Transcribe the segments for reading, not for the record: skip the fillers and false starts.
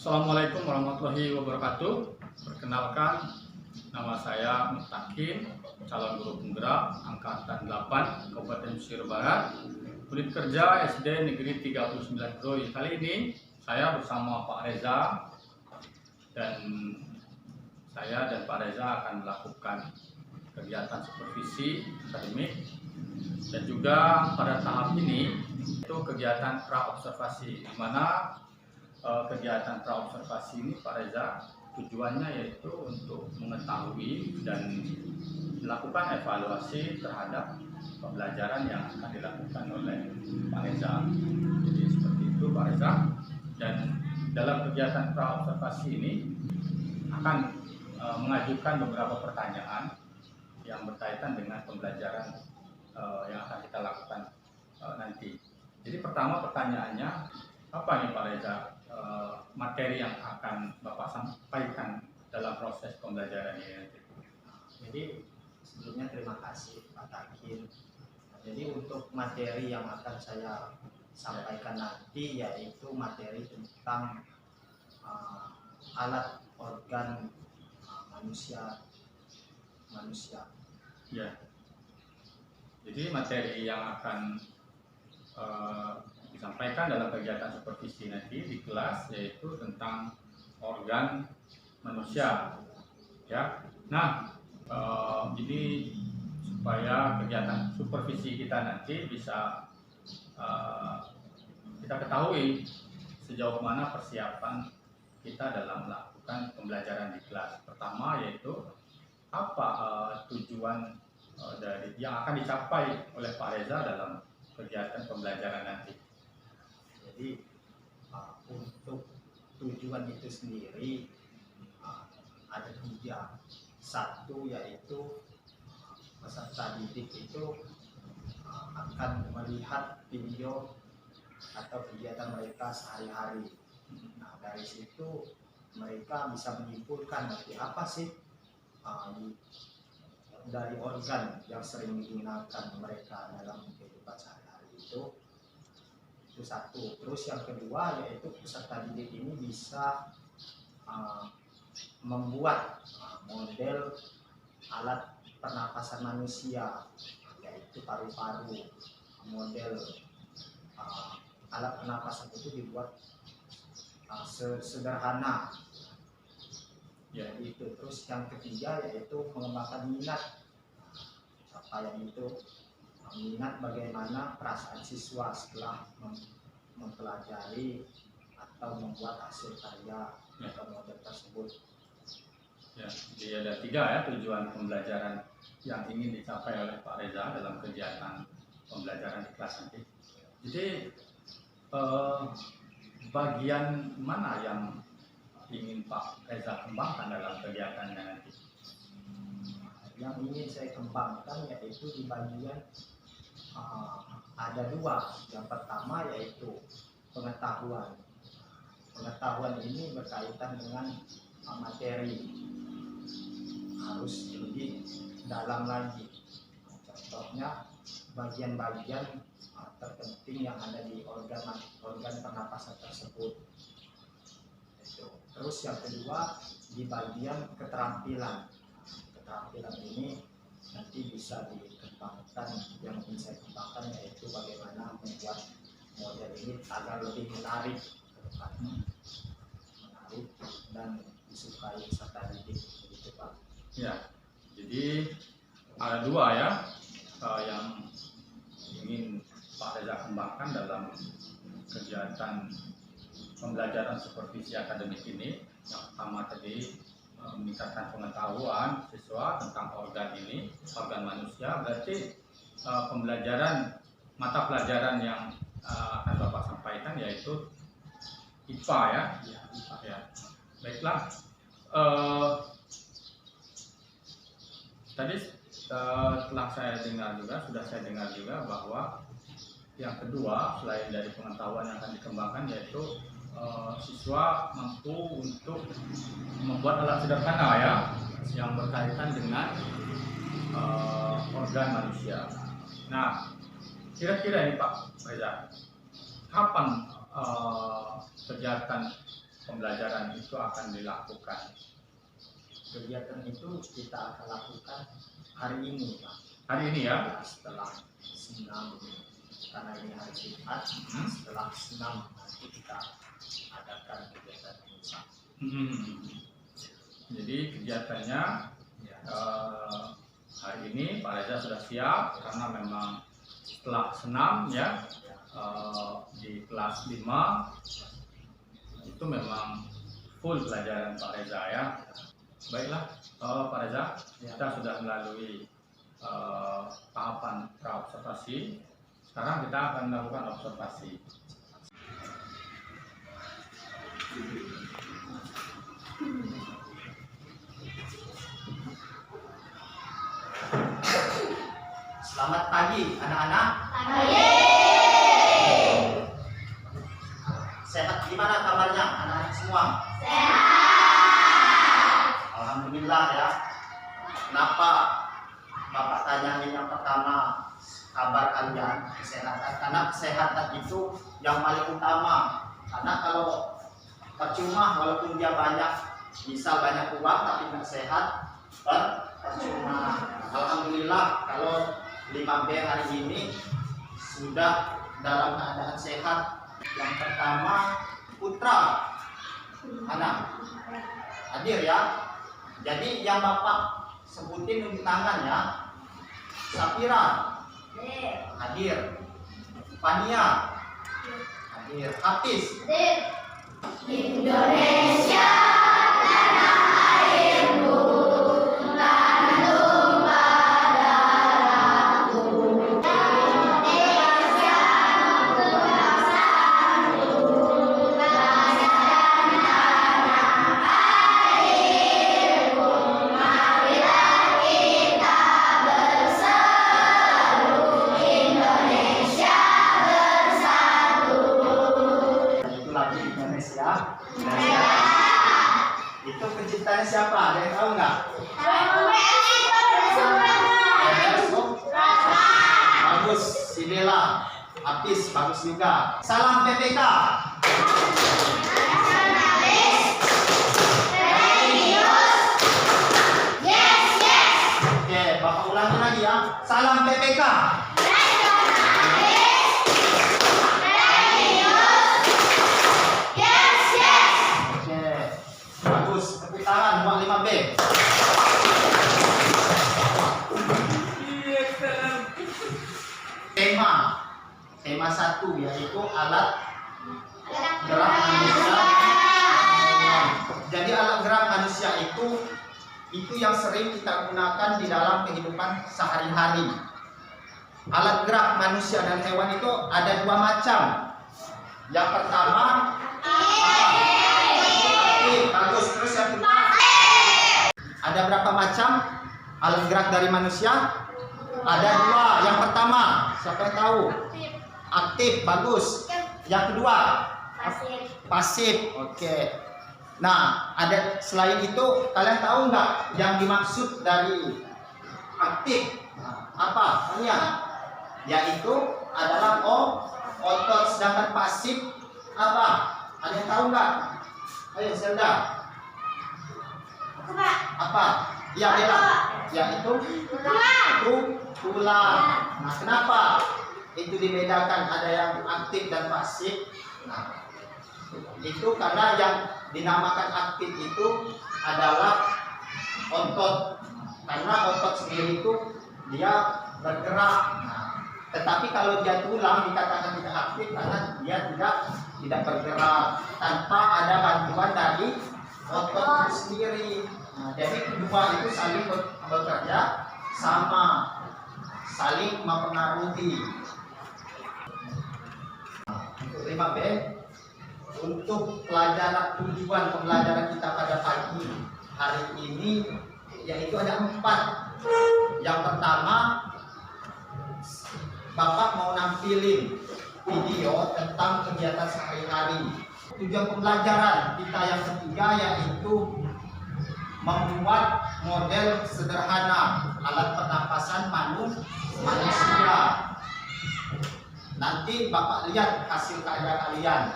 Assalamualaikum warahmatullahi wabarakatuh. Perkenalkan, nama saya Mutakin, calon guru penggerak angkatan 8 Kabupaten Mesir Barat, unit kerja SD Negeri 39 Krui. Kali ini saya bersama Pak Reza, dan Pak Reza akan melakukan kegiatan supervisi akademik, dan juga pada tahap ini itu kegiatan pra-observasi, di mana kegiatan pra-observasi ini Pak Reza tujuannya yaitu untuk mengetahui dan melakukan evaluasi terhadap pembelajaran yang akan dilakukan oleh Pak Reza. Jadi seperti itu Pak Reza. Dan dalam kegiatan pra-observasi ini akan mengajukan beberapa pertanyaan yang berkaitan dengan pembelajaran yang akan kita lakukan nanti. Jadi pertama pertanyaannya, apa nih Pak Reza materi yang akan Bapak sampaikan dalam proses pembelajaran ini? Jadi sebelumnya terima kasih Pak Takin. Jadi untuk materi yang akan saya sampaikan nanti yaitu materi tentang alat organ manusia. Ya. Jadi materi yang akan disampaikan dalam kegiatan supervisi nanti di kelas yaitu tentang organ manusia, ya. Nah, jadi supaya kegiatan supervisi kita nanti bisa kita ketahui sejauh mana persiapan kita dalam melakukan pembelajaran di kelas. Pertama yaitu apa tujuan dari yang akan dicapai oleh Pak Reza dalam kegiatan pembelajaran nanti. Jadi untuk tujuan itu sendiri ada 3. Satu yaitu peserta didik itu akan melihat video atau kegiatan mereka sehari-hari. Nah, dari situ mereka bisa menyimpulkan apa sih dari organ yang sering digunakan mereka dalam kehidupan sehari-hari itu satu. Terus yang kedua yaitu peserta didik ini bisa membuat model alat pernapasan manusia, yaitu paru-paru. Model alat pernapasan itu dibuat sederhana. Ya, itu. Terus yang ketiga yaitu mengembangkan minat. Siapa yang itu minat bagaimana perasaan siswa setelah mempelajari atau membuat hasil karya atau model tersebut. Ya, jadi ada 3 ya tujuan pembelajaran yang ingin dicapai oleh Pak Reza dalam kegiatan pembelajaran di kelas nanti. Jadi bagian mana yang ingin Pak Reza kembangkan dalam kegiatannya nanti? Yang ingin saya kembangkan yaitu di bagian ada 2. Yang pertama yaitu pengetahuan. Pengetahuan ini berkaitan dengan materi, harus lebih dalam lagi. Contohnya bagian-bagian terpenting yang ada di organ pernapasan tersebut. Terus yang kedua di bagian keterampilan. Keterampilan ini nanti bisa dikembangkan. Yang ingin saya kembangkan yaitu bagaimana membuat model ini agar lebih menarik dan disukai peserta didik, begitu Pak. Ya, jadi ada 2 ya yang ingin Pak Reza kembangkan dalam kegiatan pembelajaran supervisi akademik ini. Yang pertama tadi meningkatkan pengetahuan siswa tentang organ ini, organ manusia. Berarti pembelajaran mata pelajaran yang akan Bapak sampaikan yaitu IPA ya. Ya. Baiklah. Tadi sudah saya dengar juga bahwa yang kedua selain dari pengetahuan yang akan dikembangkan yaitu siswa mampu untuk membuat alat sederhana ya yang berkaitan dengan organ manusia. Nah, kira-kira ini Pak Reza, kapan kegiatan pembelajaran itu akan dilakukan? Kegiatan itu kita akan lakukan hari ini, Pak. Hari ini ya? Ya, setelah senam, karena ini hari Jumat, setelah senam nanti kita adakan kegiatan ini. Jadi kegiatannya Ya. hari ini Pak Reza sudah siap karena memang setelah senam ya, di kelas 5 itu memang full pelajaran Pak Reza ya. Baiklah Pak Reza, kita sudah melalui tahapan praobservasi. Sekarang kita akan melakukan observasi. Selamat pagi anak-anak. Sehat, gimana kabarnya anak-anak semua? Alhamdulillah ya. Kenapa Bapak tanyain yang pertama kabar kalian, kesehatan? Karena kesehatan itu yang paling utama. Karena kalau percuma walaupun dia banyak, misal banyak uang tapi nggak sehat, percuma. Alhamdulillah kalau 5B hari ini sudah dalam keadaan sehat. Yang pertama Putra, anak hadir ya. Jadi yang Bapak sebutin unjuk tangan ya. Safira hadir, Fania hadir, Hafiz. Indonesia tanah airku, tanah tumpah darahku. Indonesia nomor satu, bangsa dan tanah airku. Marilah kita berseru, Indonesia bersatu. Itu lagi Indonesia. Itu penciptanya siapa? Ada yang tahu nggak? Bagus, si Dela. Hafiz, bagus juga. Salam PPK. Oke, Bapak ulangi lagi ya. Salam PPK. Oke, bagus. Tepuk tangan buat 5B. Tema 1 yaitu alat gerak manusia. Jadi alat gerak manusia itu yang sering kita gunakan di dalam kehidupan sehari-hari. Alat gerak manusia dan hewan itu ada 2 macam. Yang pertama aktif, bagus. Terus yang kedua, ada berapa macam alat gerak dari manusia? Ada 2. Yang pertama, siapa yang tahu? Aktif, bagus. Yang kedua, pasif. Oke. Nah, ada selain itu, kalian tahu nggak yang dimaksud dari aktif? Apa? Tanya. Yaitu adalah otot, sedangkan pasif apa? Ada yang tahu nggak? Ayo, Zelda. Apa? Ya, Bella. Yaitu tulang. Nah, kenapa itu dibedakan ada yang aktif dan pasif? Nah, itu karena yang dinamakan aktif itu adalah otot, karena otot sendiri itu dia bergerak. Nah, tetapi kalau dia tulang dikatakan tidak aktif karena dia tidak bergerak tanpa ada bantuan dari otot itu sendiri. Nah, jadi kedua itu saling bekerja sama, saling mempengaruhi. Untuk 5B, untuk tujuan pembelajaran kita pada pagi hari ini yaitu ada 4. Yang pertama, Bapak mau nampilin video tentang kegiatan sehari-hari. Tujuan pembelajaran kita yang ketiga yaitu membuat model sederhana alat pernapasan manusia. Nanti Bapak lihat hasil karya kalian.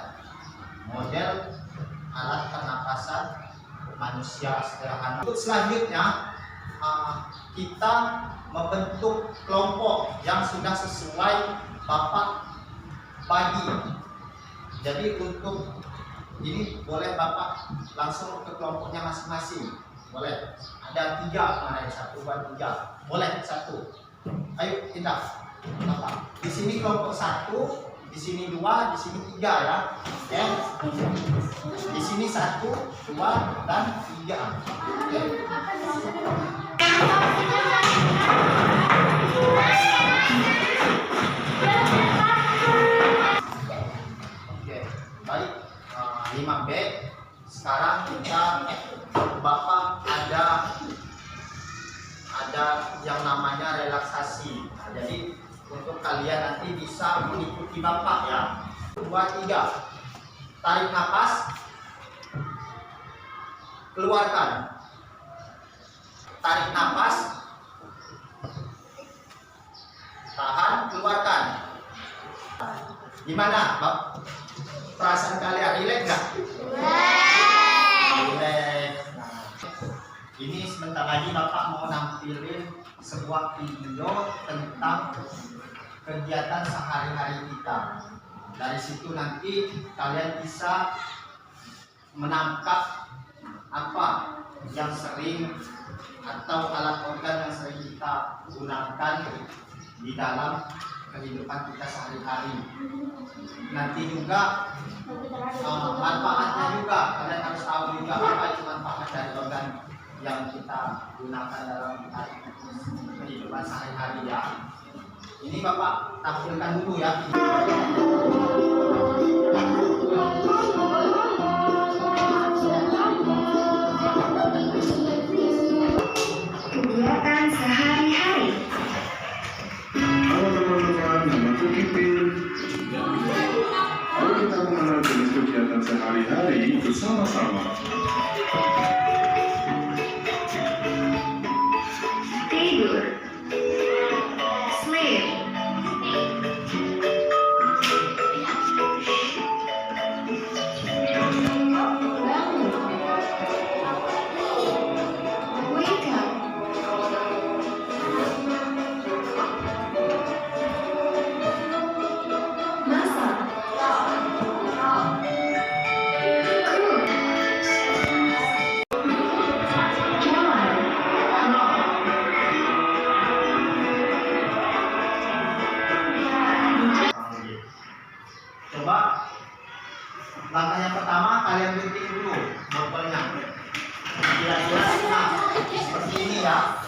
Model alat pernapasan manusia sederhana. Untuk selanjutnya kita membentuk kelompok yang sudah sesuai Bapak bagi. Jadi untuk ini boleh Bapak langsung ke kelompoknya masing-masing. Boleh. Ada 3 kemarin, 1, 2, 3. Boleh 1. Ayo kita Bapak. Di sini kelompok 1, di sini 2, di sini 3 ya. Oke. Di sini 1, 2 dan 3. Oke. Oke, baik. 5B. Sekarang kita Bapak ada yang namanya relaksasi. Nah, jadi untuk kalian nanti bisa mengikuti Bapak ya. 2, 3. Tarik nafas. Keluarkan. Tarik nafas. Tahan, keluarkan. Gimana, Bang? Perasaan kalian rileks nggak? Rileks. Nah, ini sebentar lagi Bapak mau nampilin sebuah video tentang kegiatan sehari-hari kita. Dari situ nanti kalian bisa menangkap apa yang sering atau alat organ yang sering kita gunakan di dalam kehidupan kita sehari-hari. Nanti juga manfaatnya juga kalian harus tahu juga apa itu manfaat dari organ yang kita gunakan dalam kehidupan sehari-hari ya. Ini Bapak tampilkan dulu ya. Kegiatan sehari-hari. Halo teman-teman, namaku Kipin. Mari kita mengenal jenis kegiatan sehari-hari bersama-sama. Tidur. Sleep. Wake up. Masak. Coba langkah yang pertama kalian gunting dulu botolnya. Kira-kira nah, seperti ini ya.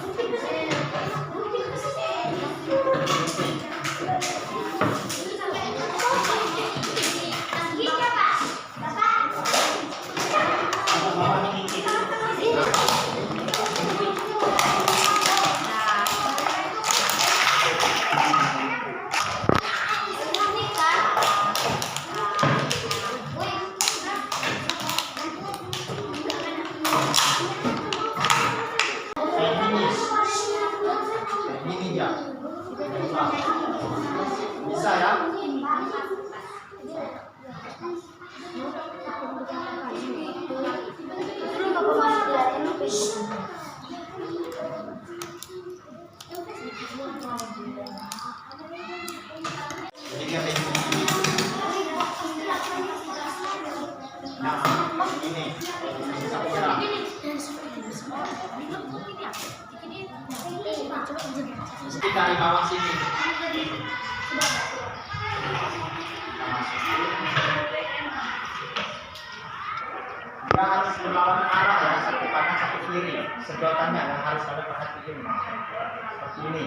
Ini ya. Bisa ya? Jadi dia kayak gini. Nah, ini bisa gerak. Kita dari bawah sini. Dia harus berlawan arah ya, satu kanan satu kiri. Sedotannya yang harus ada perhatiin. Seperti ini.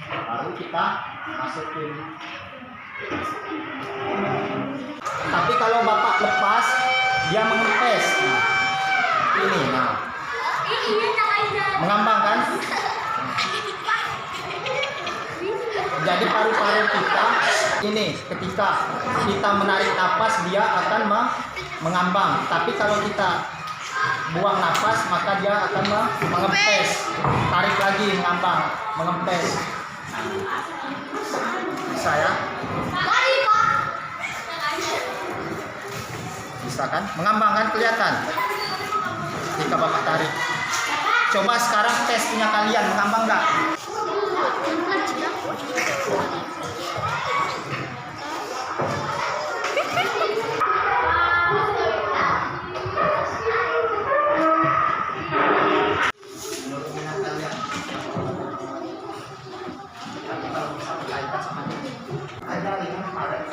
Baru kita masukin. Tapi kalau Bapak lepas, dia mengempes. Nah, ini, nah, mengambang kan? Jadi paru-paru kita ini ketika kita menarik nafas dia akan mengambang. Tapi kalau kita buang nafas maka dia akan mengempes. Tarik lagi mengambang, mengempes. Bisa ya? Bisa. bisa kan? Mengambang kan kelihatan. Jika Bapak tarik. Coba sekarang tes punya kalian, mengambang nggak? Menurut minat kalian. Tapi kalau bisa berkaitan sama ini, ada yang paling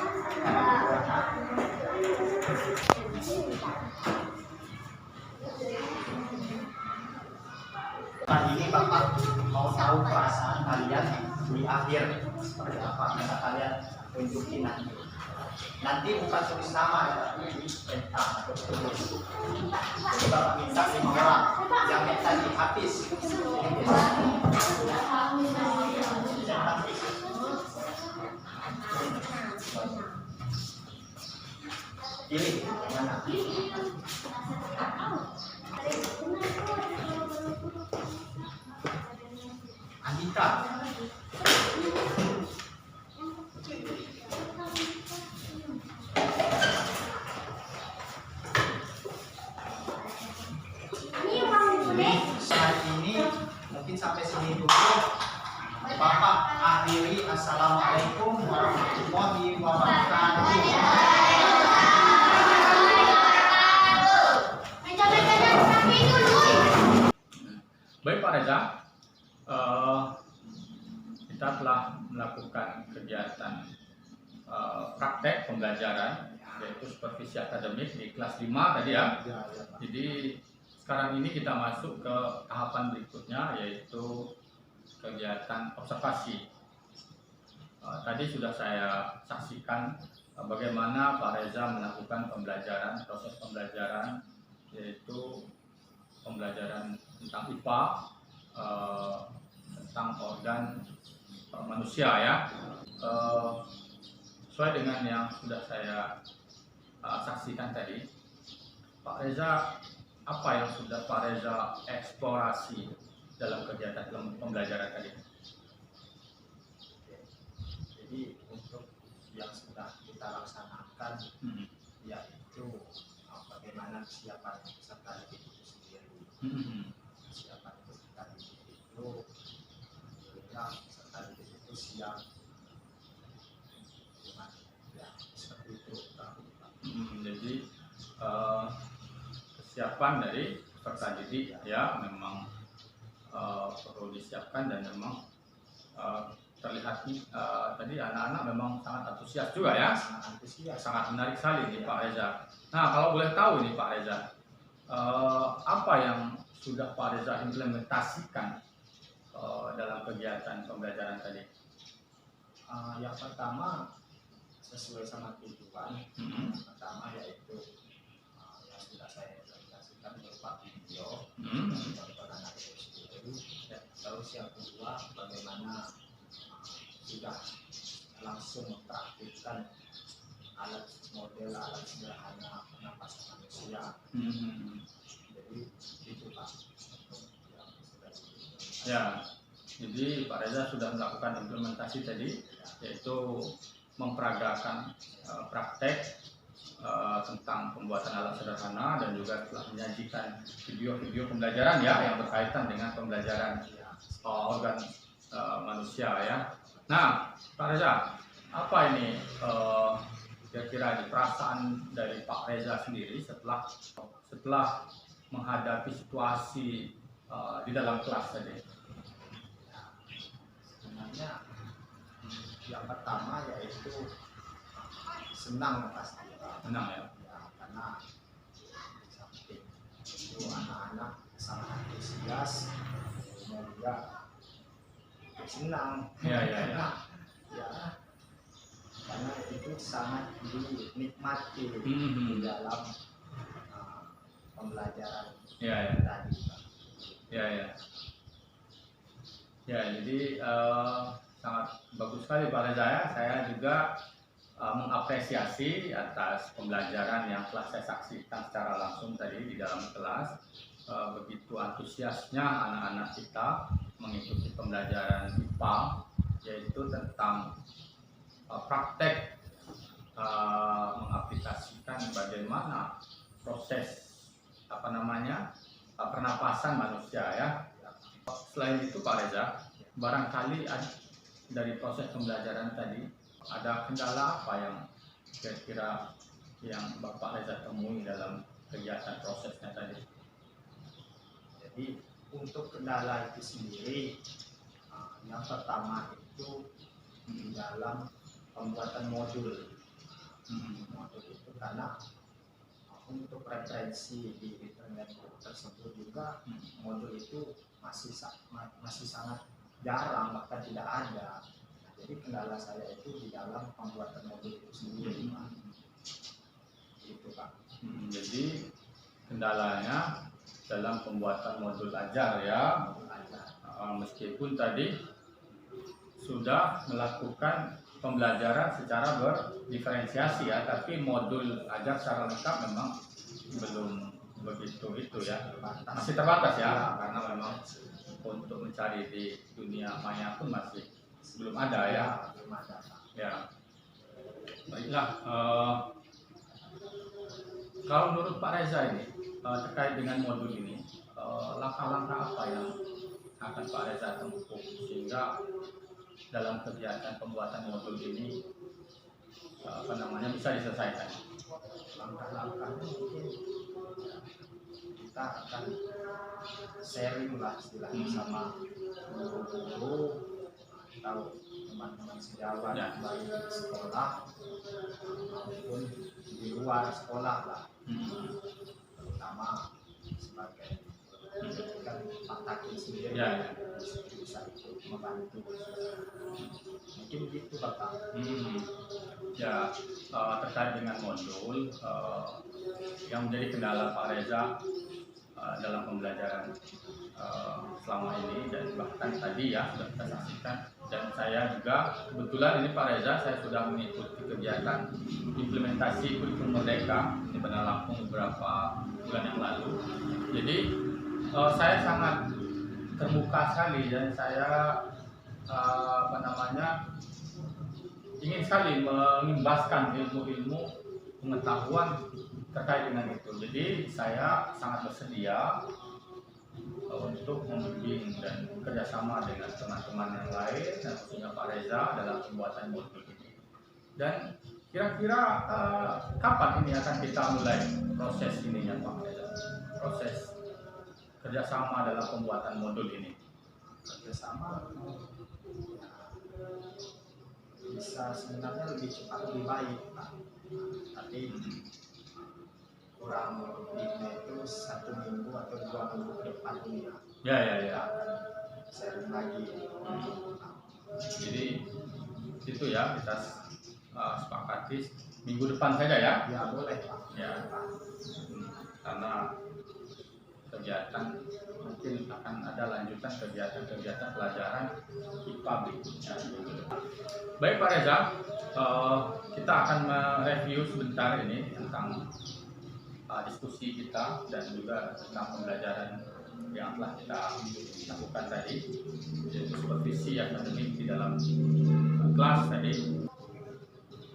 kali ini Bapak mau tahu perasaan kalian di akhir seperti apa, bisa kalian tunjukin nanti. Nanti bukan tulis nama ya, tapi di tentang atau tulis. Jadi Bapak minta 5 orang yang tadi habis. Ini pilih mana? Andika. Saat ini mungkin sampai sini dulu. Bapak akhiri. Assalamualaikum warahmatullahi wabarakatuh. Baik Pak Reza, kita telah melakukan kegiatan praktek pembelajaran yaitu supervisi akademik di kelas 5 tadi ya. Jadi sekarang ini kita masuk ke tahapan berikutnya yaitu kegiatan observasi. Tadi sudah saya saksikan bagaimana Pak Reza melakukan pembelajaran, proses pembelajaran yaitu pembelajaran tentang IPA, tentang organ manusia ya. Sesuai dengan yang sudah saya saksikan tadi, Pak Reza, apa yang sudah Pak Reza eksplorasi dalam kegiatan pembelajaran tadi? Jadi untuk yang sudah kita laksanakan yaitu bagaimana kesiapan peserta didik itu sendiri. Kesiapan peserta didik itu tentunya peserta didik itu siap dengan ya seperti itu. Jadi kesiapan dari peserta didik ya memang perlu disiapkan dan memang terlihat tadi anak-anak memang sangat antusias juga ya, Sangat antusias. sangat menarik sekali nih Pak Reza. Nah kalau boleh tahu nih Pak Reza, apa yang sudah Pak Reza implementasikan dalam kegiatan pembelajaran tadi? Yang pertama sesuai sama tujuan. Yang pertama yaitu yang sudah saya implementasikan berupa video contoh anak itu sendiri. Terus yang kedua bagaimana sudah langsung mempraktikkan model alat sederhana pernapasan manusia. Jadi itu Pak. Ya, jadi Pak Reza sudah melakukan implementasi tadi, yaitu memperagakan praktek tentang pembuatan alat sederhana dan juga telah menyajikan video-video pembelajaran ya yang berkaitan dengan pembelajaran organ manusia ya. Nah, Pak Reza, apa ini kira-kira perasaan dari Pak Reza sendiri setelah menghadapi situasi di dalam kelas tadi? Sebenarnya yang pertama yaitu senang pasti. Senang ya? Ya, karena di samping itu anak-anak sangat antusias, kemudian juga senang. Ya, ya, ya. Karena itu sangat dinikmati di dalam pembelajaran Ya, ya. tadi Pak. Ya, ya. Ya, jadi sangat bagus sekali Pak Reza ya. Saya juga mengapresiasi atas pembelajaran yang telah saya saksikan secara langsung tadi di dalam kelas. Begitu antusiasnya anak-anak kita mengikuti pembelajaran IPA, yaitu tentang praktek mengaplikasikan bagaimana proses pernapasan manusia ya. Selain itu Pak Reza, barangkali dari proses pembelajaran tadi ada kendala apa yang kira-kira yang Bapak Reza temui dalam kegiatan prosesnya tadi? Jadi untuk kendala itu sendiri, yang pertama itu di dalam pembuatan modul. Modul itu karena untuk referensi di internet tersebut juga modul itu masih sangat jarang, bahkan tidak ada. Nah, jadi kendala saya itu di dalam pembuatan modul itu sendiri, Pak. Itu, Pak. Jadi kendalanya dalam pembuatan modul ajar ya. Meskipun tadi sudah melakukan pembelajaran secara berdiferensiasi ya, tapi modul ajar secara lengkap memang belum begitu itu ya, masih terbatas ya, karena memang untuk mencari di dunia maya pun masih belum ada ya. Ya, baiklah. Kalau menurut Pak Reza ini terkait dengan modul ini, langkah-langkah apa yang akan Pak Reza tempuh sehingga dalam kegiatan pembuatan modul ini bisa diselesaikan? Langkah-langkahnya mungkin kita akan sharing lah istilahnya sama guru-guru atau teman-teman sejawat baik di sekolah maupun di luar sekolah lah, terutama sebagai kan Pak Takin sendiri bisa ikut membantu, mungkin gitu Bapak. Ya, terkait dengan modul yang menjadi kendala Pak Reza dalam pembelajaran selama ini dan bahkan tadi ya sudah kita saksikan, dan saya juga kebetulan ini Pak Reza, saya sudah mengikuti kegiatan implementasi kurikulum Merdeka di Bandar Lampung beberapa bulan yang lalu. Jadi saya sangat terbuka sekali dan saya ingin sekali mengimbaskan ilmu-ilmu pengetahuan terkait dengan itu. Jadi saya sangat bersedia untuk membimbing dan kerjasama dengan teman-teman yang lain dan khususnya Pak Reza dalam pembuatan modul ini. Dan kira-kira kapan ini akan kita mulai proses ininya Pak Reza? Proses kerjasama dalam pembuatan modul ini. Kerjasama bisa sebenarnya lebih cepat lebih baik, Pak. Tapi kurang lebihnya itu 1 minggu atau 2 minggu ke depan ini ya. Akan sharing lagi. Jadi itu ya kita sepakati minggu depan saja ya. Ya boleh Pak. Ya. Karena kegiatan mungkin akan ada lanjutan kegiatan pelajaran IPA berikutnya. Baik Pak Reza, kita akan mereview sebentar ini tentang diskusi kita dan juga tentang pembelajaran yang telah kita lakukan tadi, yaitu supervisi akademik di dalam kelas tadi.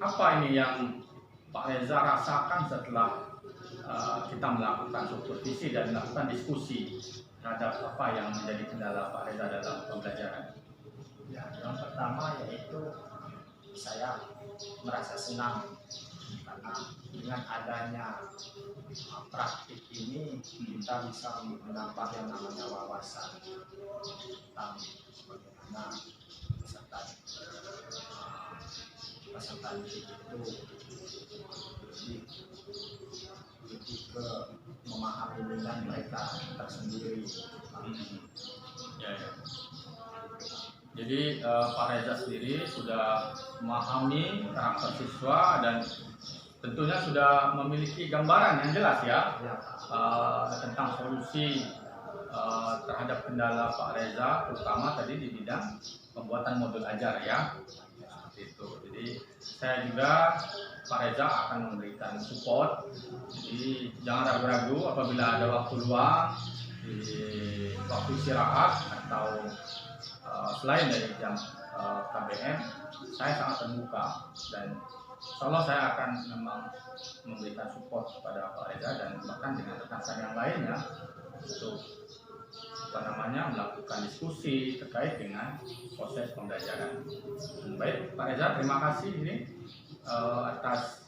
Apa ini yang Pak Reza rasakan setelah kita melakukan supervisi dan melakukan diskusi terhadap apa yang menjadi kendala Pak Reza dalam pembelajaran? Ya, yang pertama yaitu saya merasa senang karena dengan adanya praktik ini kita bisa menambah yang namanya wawasan tentang bagaimana peserta didik itu lebih ke memahami minat mereka tersendiri. Ya. Jadi Pak Reza sendiri sudah memahami karakter siswa dan tentunya sudah memiliki gambaran yang jelas ya, tentang solusi terhadap kendala Pak Reza, terutama tadi di bidang pembuatan modul ajar ya. Seperti itu. Jadi saya juga Pak Reza akan memberikan support. Jadi jangan ragu-ragu apabila ada waktu luang di waktu istirahat atau selain dari jam KBM, saya sangat terbuka dan Insya Allah saya akan memang memberikan support kepada Pak Reza dan bahkan dengan rekan-rekan yang lainnya untuk melakukan diskusi terkait dengan proses pembelajaran. Baik Pak Reza, terima kasih ini atas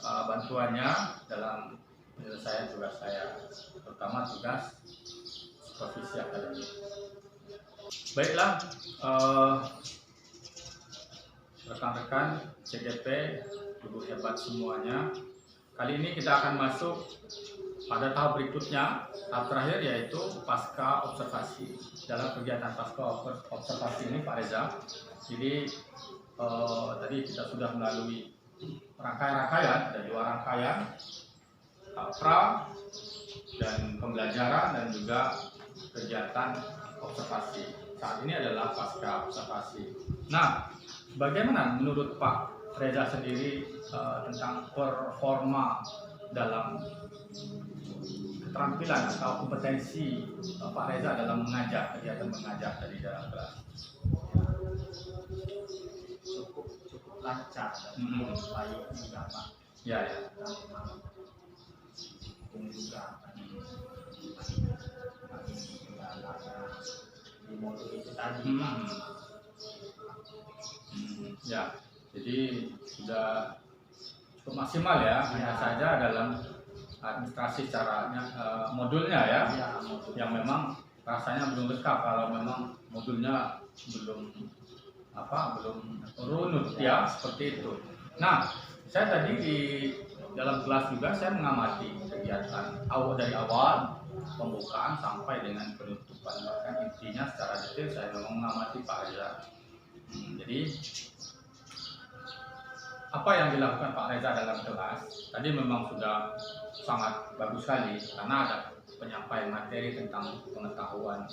bantuannya dalam penyelesaian tugas saya, terutama tugas supervisi akademik. Baiklah, rekan-rekan CGP, ibu hebat semuanya. Kali ini kita akan masuk pada tahap berikutnya, tahap terakhir yaitu pasca observasi. Dalam kegiatan pasca observasi ini Pak Reza, jadi tadi kita sudah melalui rangkaian-rangkaian, ada 2 rangkaian, pra dan pembelajaran dan juga kegiatan observasi. Saat ini adalah pasca observasi. Nah, bagaimana menurut Pak Reza sendiri tentang performa dalam keterampilan atau kompetensi Pak Reza dalam mengajar, kegiatan mengajar dari dalam kelas? Cukup lancar dan cukup baik juga Pak. Ya, ya. Juga di modul itu tadi. Ya, jadi sudah cukup maksimal ya. Hanya saja dalam administrasi caranya modulnya ya, Modul. yang memang rasanya belum lengkap kalau memang modulnya belum runut ya, seperti itu. Nah, saya tadi di dalam kelas juga saya mengamati kegiatan dari awal pembukaan sampai dengan penutupan, bahkan intinya secara detail saya memang mengamati Pak Reza. Jadi apa yang dilakukan Pak Reza dalam kelas tadi memang sudah sangat bagus sekali, karena ada penyampaian materi tentang pengetahuan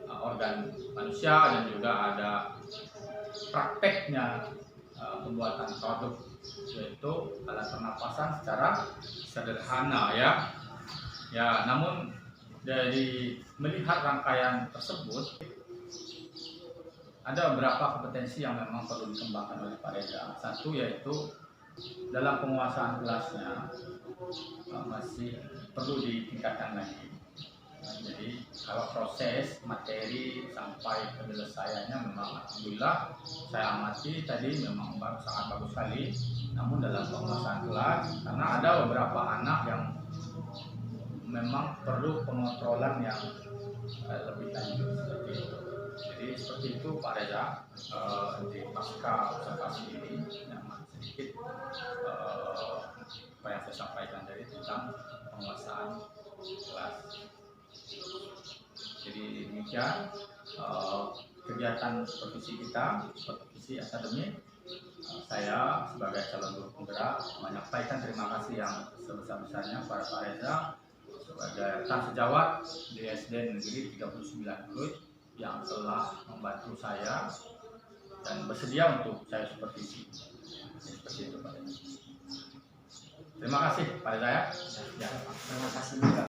organ manusia dan juga ada prakteknya pembuatan produk, yaitu alat pernapasan secara sederhana ya. Ya, namun dari melihat rangkaian tersebut ada beberapa kompetensi yang memang perlu dikembangkan oleh Pak Reza. Satu yaitu dalam penguasaan kelasnya masih perlu ditingkatkan lagi. Jadi kalau proses materi sampai penyelesaiannya memang alhamdulillah saya amati tadi memang sangat bagus sekali. Namun dalam penguasaan kelas, karena ada beberapa anak yang memang perlu pengontrolan yang lebih lanjut seperti itu. Jadi seperti itu Pak Reza, di pasca observasi ini yang sedikit apa yang saya sampaikan dari tentang penguasaan kelas. Jadi demikian kegiatan supervisi kita, supervisi akademik. Saya sebagai calon guru penggerak menyampaikan terima kasih yang sebesar-besarnya kepada Pak Reza sebagai rekan sejawat di SD Negeri 39 Pluit yang telah membantu saya dan bersedia untuk saya supervisi. Seperti itu Pak Reza. Terima kasih Pak Reza ya. Terima kasih juga.